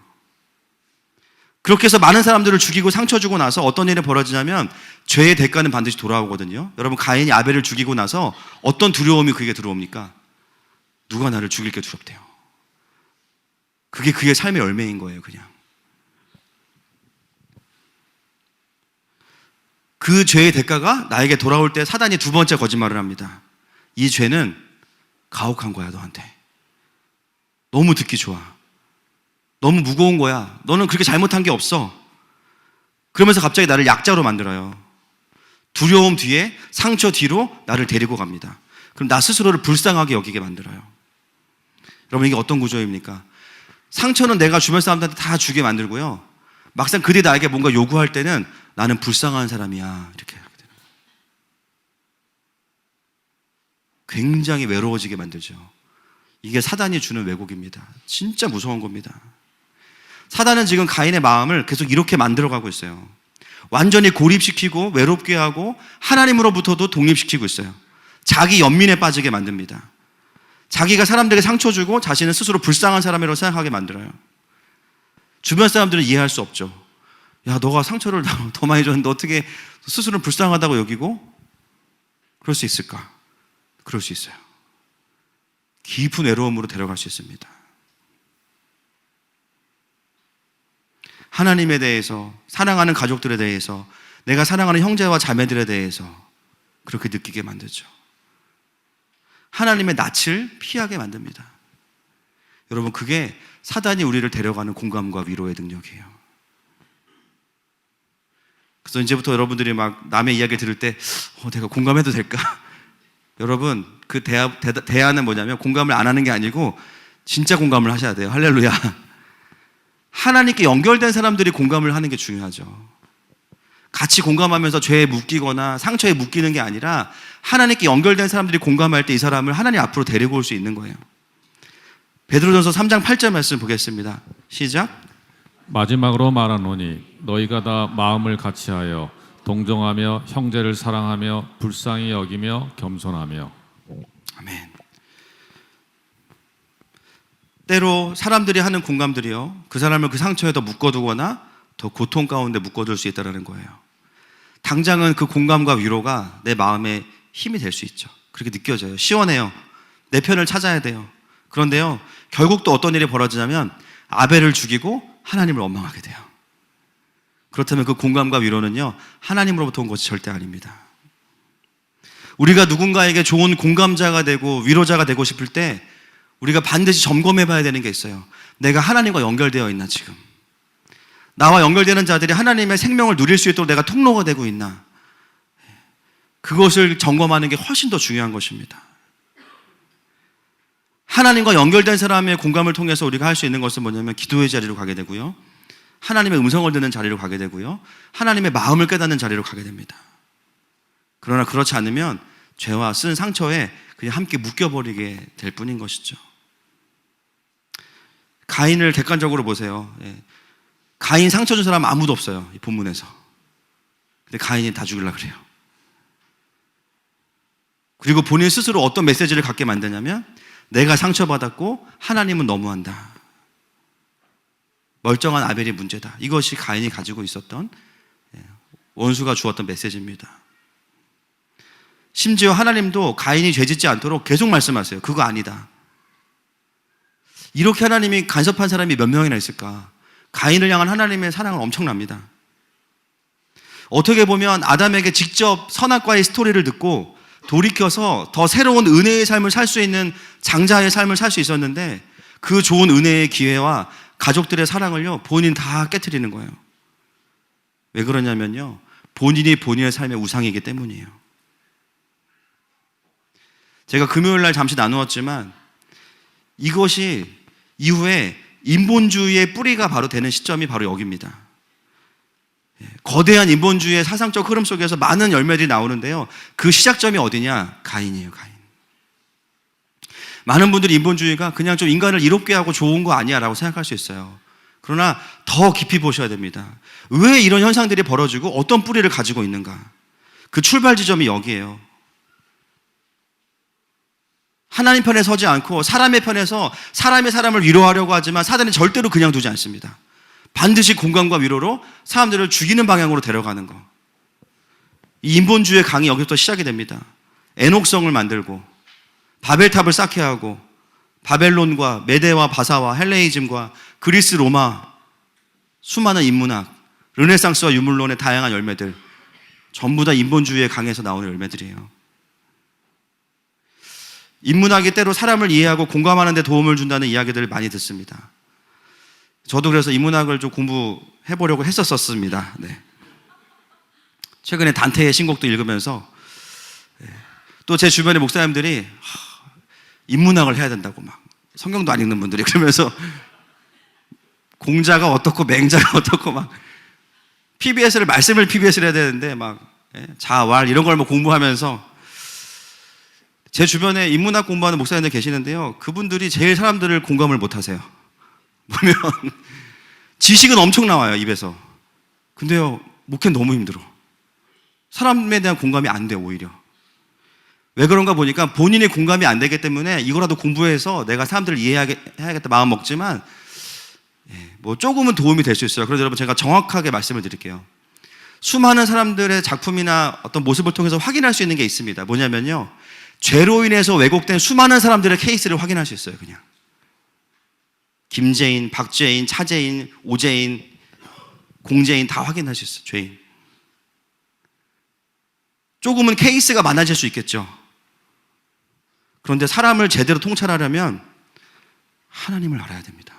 그렇게 해서 많은 사람들을 죽이고 상처 주고 나서 어떤 일이 벌어지냐면 죄의 대가는 반드시 돌아오거든요. 여러분, 가인이 아벨을 죽이고 나서 어떤 두려움이 그에게 들어옵니까? 누가 나를 죽일 게 두렵대요. 그게 그의 삶의 열매인 거예요. 그냥 그 죄의 대가가 나에게 돌아올 때 사단이 두 번째 거짓말을 합니다. 이 죄는 가혹한 거야, 너한테. 너무 듣기 좋아. 너무 무거운 거야. 너는 그렇게 잘못한 게 없어. 그러면서 갑자기 나를 약자로 만들어요. 두려움 뒤에, 상처 뒤로 나를 데리고 갑니다. 그럼 나 스스로를 불쌍하게 여기게 만들어요. 여러분, 이게 어떤 구조입니까? 상처는 내가 주변 사람들한테 다 주게 만들고요, 막상 그들이 나에게 뭔가 요구할 때는 나는 불쌍한 사람이야, 이렇게 하게 되는 거예요. 굉장히 외로워지게 만들죠. 이게 사단이 주는 왜곡입니다. 진짜 무서운 겁니다. 사단은 지금 가인의 마음을 계속 이렇게 만들어가고 있어요. 완전히 고립시키고 외롭게 하고 하나님으로부터도 독립시키고 있어요. 자기 연민에 빠지게 만듭니다. 자기가 사람들에게 상처 주고 자신은 스스로 불쌍한 사람이라고 생각하게 만들어요. 주변 사람들은 이해할 수 없죠. 야, 너가 상처를 더 많이 줬는데 어떻게 스스로는 불쌍하다고 여기고? 그럴 수 있을까? 그럴 수 있어요. 깊은 외로움으로 데려갈 수 있습니다. 하나님에 대해서, 사랑하는 가족들에 대해서, 내가 사랑하는 형제와 자매들에 대해서 그렇게 느끼게 만들죠. 하나님의 낯을 피하게 만듭니다. 여러분, 그게 사단이 우리를 데려가는 공감과 위로의 능력이에요. 그래서 이제부터 여러분들이 막 남의 이야기 들을 때 내가 공감해도 될까? 여러분 그 대안은 뭐냐면 공감을 안 하는 게 아니고 진짜 공감을 하셔야 돼요. 할렐루야. 하나님께 연결된 사람들이 공감을 하는 게 중요하죠. 같이 공감하면서 죄에 묶이거나 상처에 묶이는 게 아니라 하나님께 연결된 사람들이 공감할 때 이 사람을 하나님 앞으로 데리고 올 수 있는 거예요. 베드로전서 3장 8절 말씀 보겠습니다. 시작. 마지막으로 말하노니 너희가 다 마음을 같이하여 동정하며 형제를 사랑하며 불쌍히 여기며 겸손하며. 아멘. 때로 사람들이 하는 공감들이요, 그 사람을 그 상처에 더 묶어두거나 더 고통 가운데 묶어둘 수 있다는 거예요. 당장은 그 공감과 위로가 내 마음에 힘이 될 수 있죠. 그렇게 느껴져요. 시원해요. 내 편을 찾아야 돼요. 그런데요, 결국 또 어떤 일이 벌어지냐면 아벨을 죽이고 하나님을 원망하게 돼요. 그렇다면 그 공감과 위로는요, 하나님으로부터 온 것이 절대 아닙니다. 우리가 누군가에게 좋은 공감자가 되고 위로자가 되고 싶을 때 우리가 반드시 점검해 봐야 되는 게 있어요. 내가 하나님과 연결되어 있나 지금? 나와 연결되는 자들이 하나님의 생명을 누릴 수 있도록 내가 통로가 되고 있나? 그것을 점검하는 게 훨씬 더 중요한 것입니다. 하나님과 연결된 사람의 공감을 통해서 우리가 할 수 있는 것은 뭐냐면 기도의 자리로 가게 되고요, 하나님의 음성을 듣는 자리로 가게 되고요, 하나님의 마음을 깨닫는 자리로 가게 됩니다. 그러나 그렇지 않으면 죄와 쓴 상처에 그냥 함께 묶여버리게 될 뿐인 것이죠. 가인을 객관적으로 보세요. 가인 상처 준 사람 아무도 없어요, 이 본문에서. 근데 가인이 다 죽이려고 그래요. 그리고 본인 스스로 어떤 메시지를 갖게 만드냐면 내가 상처받았고 하나님은 너무한다, 멀쩡한 아벨이 문제다. 이것이 가인이 가지고 있었던, 원수가 주었던 메시지입니다. 심지어 하나님도 가인이 죄짓지 않도록 계속 말씀하세요. 그거 아니다. 이렇게 하나님이 간섭한 사람이 몇 명이나 있을까? 가인을 향한 하나님의 사랑은 엄청납니다. 어떻게 보면 아담에게 직접 선악과의 스토리를 듣고 돌이켜서 더 새로운 은혜의 삶을 살 수 있는 장자의 삶을 살 수 있었는데 그 좋은 은혜의 기회와 가족들의 사랑을요, 본인 다 깨트리는 거예요. 왜 그러냐면요, 본인이 본인의 삶의 우상이기 때문이에요. 제가 금요일 날 잠시 나누었지만 이것이 이후에 인본주의의 뿌리가 바로 되는 시점이 바로 여기입니다. 거대한 인본주의의 사상적 흐름 속에서 많은 열매들이 나오는데요, 그 시작점이 어디냐? 가인이에요, 가인. 많은 분들이 인본주의가 그냥 좀 인간을 이롭게 하고 좋은 거 아니야 라고 생각할 수 있어요. 그러나 더 깊이 보셔야 됩니다. 왜 이런 현상들이 벌어지고 어떤 뿌리를 가지고 있는가? 그 출발 지점이 여기에요. 하나님 편에 서지 않고 사람의 편에서 사람이 사람을 위로하려고 하지만 사단이 절대로 그냥 두지 않습니다. 반드시 공감과 위로로 사람들을 죽이는 방향으로 데려가는 거. 이 인본주의의 강이 여기부터 시작이 됩니다. 애녹성을 만들고 바벨탑을 쌓게 하고 바벨론과 메데와 바사와 헬레이즘과 그리스 로마, 수많은 인문학, 르네상스와 유물론의 다양한 열매들, 전부 다 인본주의의 강에서 나오는 열매들이에요. 인문학이 때로 사람을 이해하고 공감하는 데 도움을 준다는 이야기들을 많이 듣습니다. 저도 그래서 인문학을 좀 공부해보려고 했었습니다. 네. 최근에 단테의 신곡도 읽으면서 또 제 주변의 목사님들이 인문학을 해야 된다고 막, 성경도 안 읽는 분들이 그러면서 공자가 어떻고 맹자가 어떻고 막 말씀을 PBS를 해야 되는데 막 자왈 이런 걸 뭐 공부하면서, 제 주변에 인문학 공부하는 목사님들 계시는데요, 그분들이 제일 사람들을 공감을 못 하세요. 보면 지식은 엄청 나와요, 입에서. 근데요, 목회는 너무 힘들어. 사람에 대한 공감이 안 돼, 오히려. 왜 그런가 보니까 본인이 공감이 안 되기 때문에 이거라도 공부해서 내가 사람들을 이해해야겠다 마음 먹지만, 뭐 조금은 도움이 될 수 있어요. 그래서 여러분, 제가 정확하게 말씀을 드릴게요. 수많은 사람들의 작품이나 어떤 모습을 통해서 확인할 수 있는 게 있습니다. 뭐냐면요, 죄로 인해서 왜곡된 수많은 사람들의 케이스를 확인할 수 있어요. 그냥 김재인, 박재인, 차재인, 오재인, 공재인 다 확인할 수 있어요. 죄인. 조금은 케이스가 많아질 수 있겠죠. 그런데 사람을 제대로 통찰하려면 하나님을 알아야 됩니다.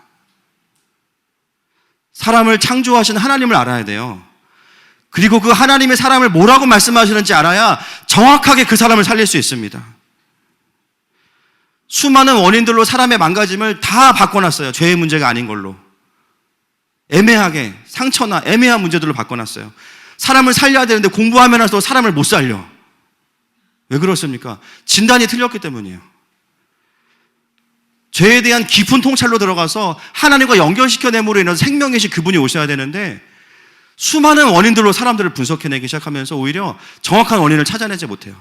사람을 창조하신 하나님을 알아야 돼요. 그리고 그 하나님의 사람을 뭐라고 말씀하시는지 알아야 정확하게 그 사람을 살릴 수 있습니다. 수많은 원인들로 사람의 망가짐을 다 바꿔놨어요. 죄의 문제가 아닌 걸로. 애매하게 상처나 애매한 문제들로 바꿔놨어요. 사람을 살려야 되는데 공부하면서 사람을 못 살려. 왜 그렇습니까? 진단이 틀렸기 때문이에요. 죄에 대한 깊은 통찰로 들어가서 하나님과 연결시켜냄으로 인해서 생명이신 그분이 오셔야 되는데 수많은 원인들로 사람들을 분석해내기 시작하면서 오히려 정확한 원인을 찾아내지 못해요.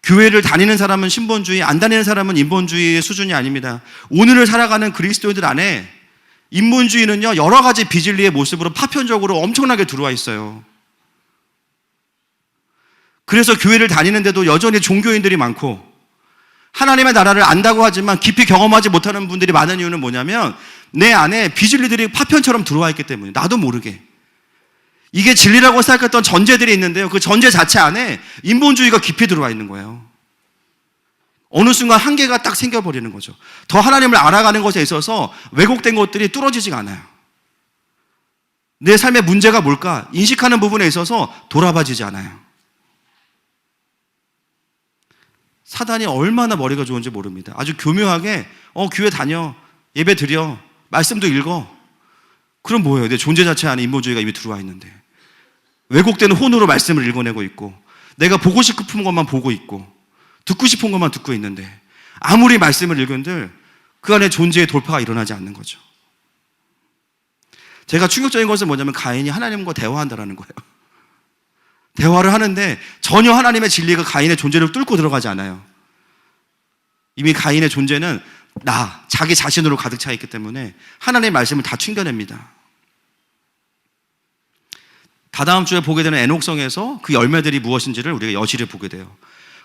교회를 다니는 사람은 신본주의, 안 다니는 사람은 인본주의의 수준이 아닙니다. 오늘을 살아가는 그리스도인들 안에 인본주의는요, 여러 가지 비진리의 모습으로 파편적으로 엄청나게 들어와 있어요. 그래서 교회를 다니는데도 여전히 종교인들이 많고 하나님의 나라를 안다고 하지만 깊이 경험하지 못하는 분들이 많은 이유는 뭐냐면 내 안에 비진리들이 파편처럼 들어와 있기 때문에 나도 모르게 이게 진리라고 생각했던 전제들이 있는데요, 그 전제 자체 안에 인본주의가 깊이 들어와 있는 거예요. 어느 순간 한계가 딱 생겨버리는 거죠. 더 하나님을 알아가는 것에 있어서 왜곡된 것들이 뚫어지지가 않아요. 내 삶의 문제가 뭘까 인식하는 부분에 있어서 돌아봐지지 않아요. 사단이 얼마나 머리가 좋은지 모릅니다. 아주 교묘하게 교회 다녀, 예배 드려, 말씀도 읽어. 그럼 뭐예요? 내 존재 자체 안에 인본주의가 이미 들어와 있는데 왜곡된 혼으로 말씀을 읽어내고 있고 내가 보고 싶은 것만 보고 있고 듣고 싶은 것만 듣고 있는데 아무리 말씀을 읽은들 그 안에 존재의 돌파가 일어나지 않는 거죠. 제가 충격적인 것은 뭐냐면 가인이 하나님과 대화한다라는 거예요. 대화를 하는데 전혀 하나님의 진리가 가인의 존재를 뚫고 들어가지 않아요. 이미 가인의 존재는 자기 자신으로 가득 차 있기 때문에 하나님의 말씀을 다 튕겨냅니다. 다다음 주에 보게 되는 에녹성에서 그 열매들이 무엇인지를 우리가 여실히 보게 돼요.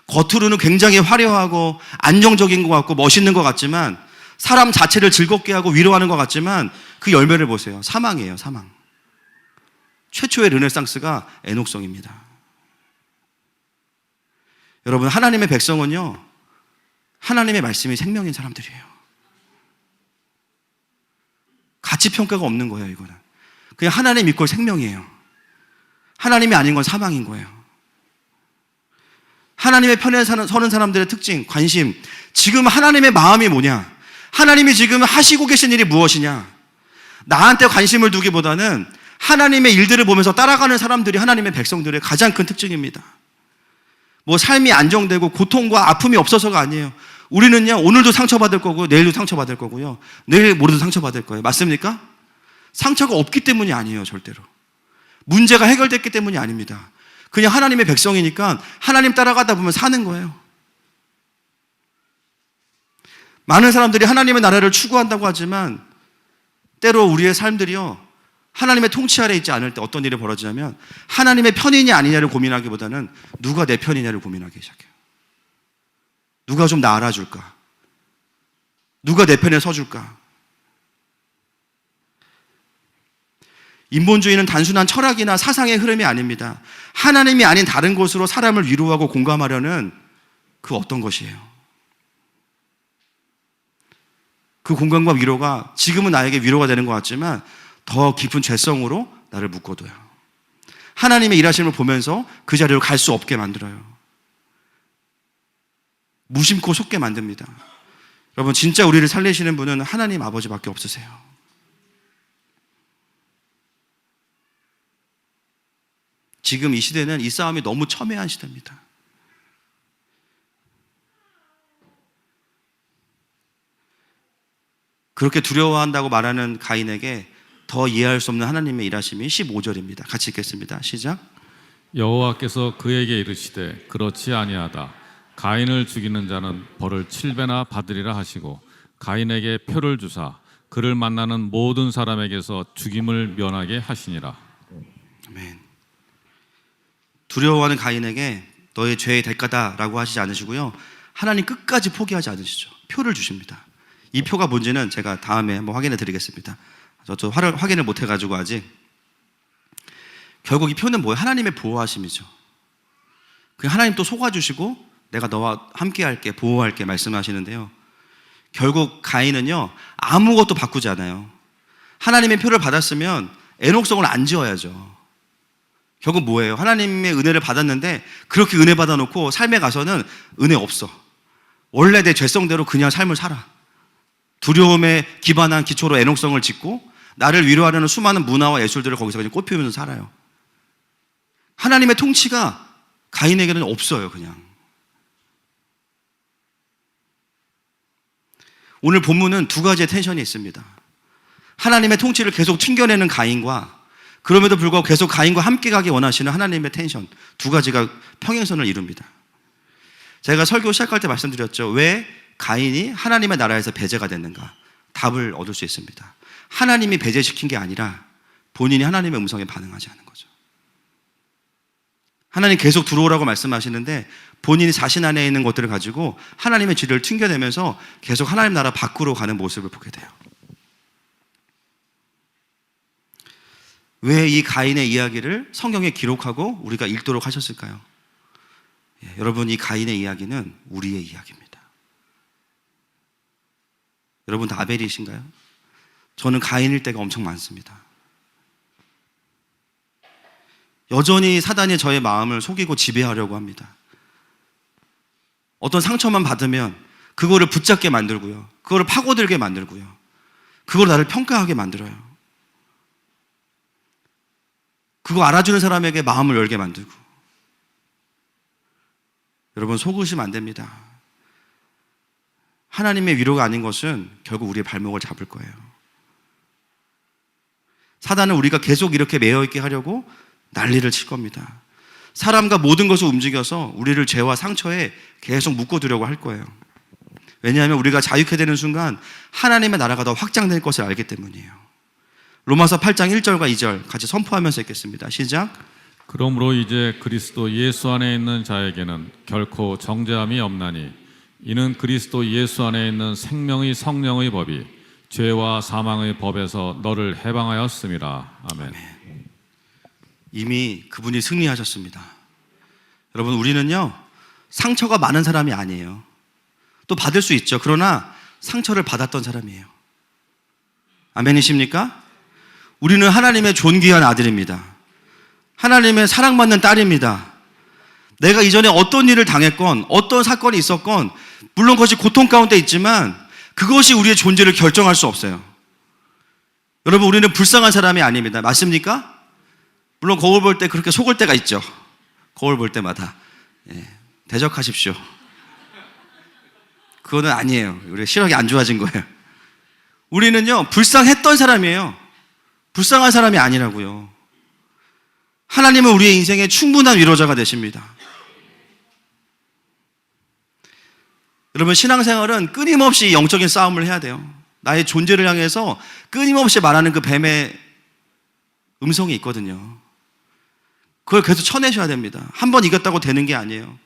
겉으로는 굉장히 화려하고 안정적인 것 같고 멋있는 것 같지만 사람 자체를 즐겁게 하고 위로하는 것 같지만 그 열매를 보세요. 사망이에요. 사망. 최초의 르네상스가 에녹성입니다. 여러분, 하나님의 백성은요, 하나님의 말씀이 생명인 사람들이에요. 가치평가가 없는 거예요. 이거는 그냥 하나님 믿고 생명이에요. 하나님이 아닌 건 사망인 거예요. 하나님의 편에 서는 사람들의 특징, 관심, 지금 하나님의 마음이 뭐냐, 하나님이 지금 하시고 계신 일이 무엇이냐, 나한테 관심을 두기보다는 하나님의 일들을 보면서 따라가는 사람들이 하나님의 백성들의 가장 큰 특징입니다. 뭐 삶이 안정되고 고통과 아픔이 없어서가 아니에요. 우리는요, 오늘도 상처받을 거고 내일도 상처받을 거고요, 내일 모레도 상처받을 거예요. 맞습니까? 상처가 없기 때문이 아니에요. 절대로 문제가 해결됐기 때문이 아닙니다. 그냥 하나님의 백성이니까 하나님 따라가다 보면 사는 거예요. 많은 사람들이 하나님의 나라를 추구한다고 하지만 때로 우리의 삶들이요, 하나님의 통치 아래 있지 않을 때 어떤 일이 벌어지냐면 하나님의 편이냐 아니냐를 고민하기보다는 누가 내 편이냐를 고민하기 시작해요. 누가 좀 나 알아줄까? 누가 내 편에 서줄까? 인본주의는 단순한 철학이나 사상의 흐름이 아닙니다. 하나님이 아닌 다른 것으로 사람을 위로하고 공감하려는 그 어떤 것이에요. 그 공감과 위로가 지금은 나에게 위로가 되는 것 같지만 더 깊은 죄성으로 나를 묶어둬요. 하나님의 일하심을 보면서 그 자리로 갈 수 없게 만들어요. 무심코 속게 만듭니다. 여러분, 진짜 우리를 살리시는 분은 하나님 아버지밖에 없으세요. 지금 이 시대는 이 싸움이 너무 첨예한 시대입니다. 그렇게 두려워한다고 말하는 가인에게 더 이해할 수 없는 하나님의 일하심이 15절입니다. 같이 읽겠습니다. 시작. 여호와께서 그에게 이르시되 그렇지 아니하다. 가인을 죽이는 자는 벌을 7배나 받으리라 하시고 가인에게 표를 주사 그를 만나는 모든 사람에게서 죽임을 면하게 하시니라. 아멘. 두려워하는 가인에게 너의 죄의 대가다라고 하시지 않으시고요, 하나님 끝까지 포기하지 않으시죠. 표를 주십니다. 이 표가 뭔지는 제가 다음에 한번 확인해 드리겠습니다. 저도 확인을 못 해가지고 아직. 결국 이 표는 뭐예요? 하나님의 보호하심이죠. 그 하나님 또 속아주시고 내가 너와 함께 할게, 보호할게 말씀하시는데요, 결국 가인은요 아무것도 바꾸지 않아요. 하나님의 표를 받았으면 애녹성을 안 지어야죠. 결국 뭐예요? 하나님의 은혜를 받았는데 그렇게 은혜 받아놓고 삶에 가서는 은혜 없어. 원래 내 죄성대로 그냥 삶을 살아. 두려움에 기반한 기초로 애녹성을 짓고 나를 위로하려는 수많은 문화와 예술들을 거기서 그냥 꽃피우면서 살아요. 하나님의 통치가 가인에게는 없어요. 그냥. 오늘 본문은 두 가지의 텐션이 있습니다. 하나님의 통치를 계속 튕겨내는 가인과 그럼에도 불구하고 계속 가인과 함께 가기 원하시는 하나님의 텐션, 두 가지가 평행선을 이룹니다. 제가 설교 시작할 때 말씀드렸죠. 왜 가인이 하나님의 나라에서 배제가 됐는가? 답을 얻을 수 있습니다. 하나님이 배제시킨 게 아니라 본인이 하나님의 음성에 반응하지 않은 거죠. 하나님 계속 들어오라고 말씀하시는데 본인이 자신 안에 있는 것들을 가지고 하나님의 지를 튕겨내면서 계속 하나님 나라 밖으로 가는 모습을 보게 돼요. 왜 이 가인의 이야기를 성경에 기록하고 우리가 읽도록 하셨을까요? 여러분, 이 가인의 이야기는 우리의 이야기입니다. 여러분 다 아벨이신가요? 저는 가인일 때가 엄청 많습니다. 여전히 사단이 저의 마음을 속이고 지배하려고 합니다. 어떤 상처만 받으면 그거를 붙잡게 만들고요. 그거를 파고들게 만들고요. 그걸 나를 평가하게 만들어요. 그거 알아주는 사람에게 마음을 열게 만들고. 여러분, 속으시면 안 됩니다. 하나님의 위로가 아닌 것은 결국 우리의 발목을 잡을 거예요. 사단은 우리가 계속 이렇게 매여있게 하려고 난리를 칠 겁니다. 사람과 모든 것을 움직여서 우리를 죄와 상처에 계속 묶어두려고 할 거예요. 왜냐하면 우리가 자유케 되는 순간 하나님의 나라가 더 확장될 것을 알기 때문이에요. 로마서 8장 1절과 2절 같이 선포하면서 읽겠습니다. 시작. 그러므로 이제 그리스도 예수 안에 있는 자에게는 결코 정죄함이 없나니 이는 그리스도 예수 안에 있는 생명의 성령의 법이 죄와 사망의 법에서 너를 해방하였음이라. 아멘. 이미 그분이 승리하셨습니다. 여러분, 우리는요 상처가 많은 사람이 아니에요. 또 받을 수 있죠. 그러나 상처를 받았던 사람이에요. 아멘이십니까? 우리는 하나님의 존귀한 아들입니다. 하나님의 사랑받는 딸입니다. 내가 이전에 어떤 일을 당했건 어떤 사건이 있었건 물론 그것이 고통 가운데 있지만 그것이 우리의 존재를 결정할 수 없어요. 여러분, 우리는 불쌍한 사람이 아닙니다. 맞습니까? 물론 거울 볼 때 그렇게 속을 때가 있죠. 거울 볼 때마다. 대적하십시오. 그거는 아니에요. 우리 시력이 안 좋아진 거예요. 우리는요 불쌍했던 사람이에요. 불쌍한 사람이 아니라고요. 하나님은 우리의 인생에 충분한 위로자가 되십니다. 여러분, 신앙생활은 끊임없이 영적인 싸움을 해야 돼요. 나의 존재를 향해서 끊임없이 말하는 그 뱀의 음성이 있거든요. 그걸 계속 쳐내셔야 됩니다. 한 번 이겼다고 되는 게 아니에요.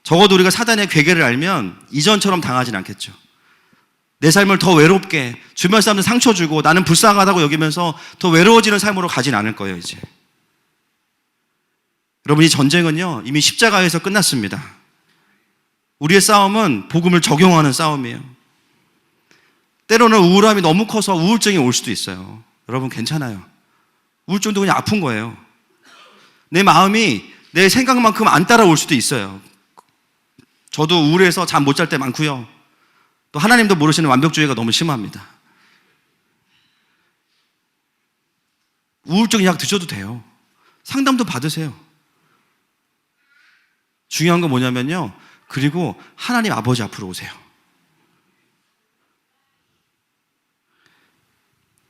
적어도 우리가 사단의 괴계를 알면 이전처럼 당하진 않겠죠. 내 삶을 더 외롭게, 주변 사람들 상처 주고 나는 불쌍하다고 여기면서 더 외로워지는 삶으로 가진 않을 거예요, 이제. 여러분, 이 전쟁은요 이미 십자가에서 끝났습니다. 우리의 싸움은 복음을 적용하는 싸움이에요. 때로는 우울함이 너무 커서 우울증이 올 수도 있어요. 여러분, 괜찮아요. 우울증도 그냥 아픈 거예요. 내 마음이 내 생각만큼 안 따라올 수도 있어요. 저도 우울해서 잠 못 잘 때 많고요. 또 하나님도 모르시는 완벽주의가 너무 심합니다. 우울증 약 드셔도 돼요. 상담도 받으세요. 중요한 건 뭐냐면요, 그리고 하나님 아버지 앞으로 오세요.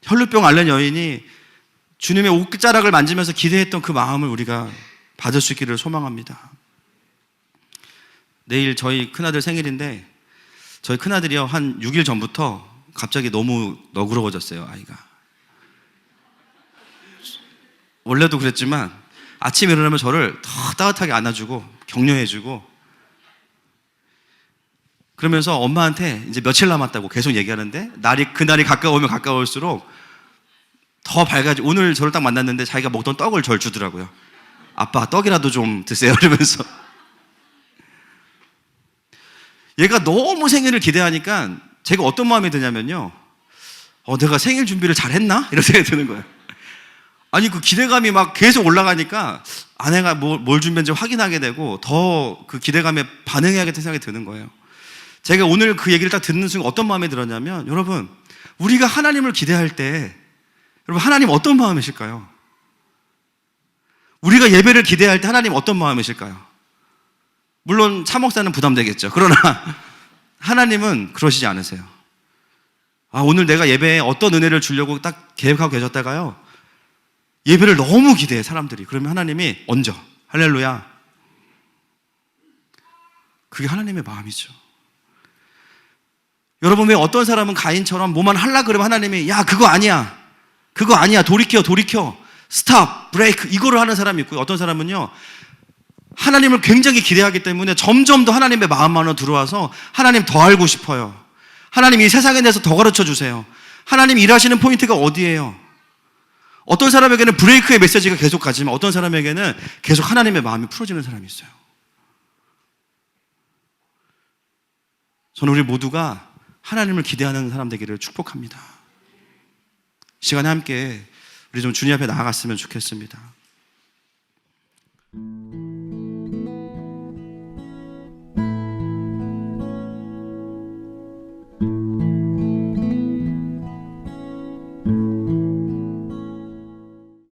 혈루병 앓는 여인이 주님의 옷자락을 만지면서 기대했던 그 마음을 우리가 받을 수 있기를 소망합니다. 내일 저희 큰아들 생일인데 저희 큰아들이요 한 6일 전부터 갑자기 너무 너그러워졌어요. 아이가 원래도 그랬지만 아침에 일어나면 저를 더 따뜻하게 안아주고 격려해주고 그러면서 엄마한테 이제 며칠 남았다고 계속 얘기하는데 그날이 가까우면 가까울수록 더 밝아지고, 오늘 저를 딱 만났는데 자기가 먹던 떡을 절 주더라고요. 아빠, 떡이라도 좀 드세요 이러면서. 얘가 너무 생일을 기대하니까 제가 어떤 마음이 드냐면요, 내가 생일 준비를 잘했나? 이런 생각이 드는 거예요. 아니 그 기대감이 막 계속 올라가니까 아내가 뭘 준비했는지 확인하게 되고 더 그 기대감에 반응해야겠다는 생각이 드는 거예요. 제가 오늘 그 얘기를 딱 듣는 순간 어떤 마음이 들었냐면, 여러분 우리가 하나님을 기대할 때 여러분 하나님 어떤 마음이실까요? 우리가 예배를 기대할 때 하나님 어떤 마음이실까요? 물론 차 목사는 부담되겠죠. 그러나 하나님은 그러시지 않으세요. 오늘 내가 예배에 어떤 은혜를 주려고 딱 계획하고 계셨다가요, 예배를 너무 기대해 사람들이. 그러면 하나님이 얹어. 할렐루야. 그게 하나님의 마음이죠. 여러분, 왜 어떤 사람은 가인처럼 뭐만 하려 그러면 하나님이 야 그거 아니야, 그거 아니야, 돌이켜 스탑, 브레이크, 이거를 하는 사람이 있고요. 어떤 사람은요, 하나님을 굉장히 기대하기 때문에 점점 더 하나님의 마음 안으로 들어와서 하나님 더 알고 싶어요. 하나님 이 세상에 대해서 더 가르쳐 주세요. 하나님 일하시는 포인트가 어디예요? 어떤 사람에게는 브레이크의 메시지가 계속 가지만 어떤 사람에게는 계속 하나님의 마음이 풀어지는 사람이 있어요. 저는 우리 모두가 하나님을 기대하는 사람 되기를 축복합니다. 시간에 함께 우리 좀 주님 앞에 나아갔으면 좋겠습니다.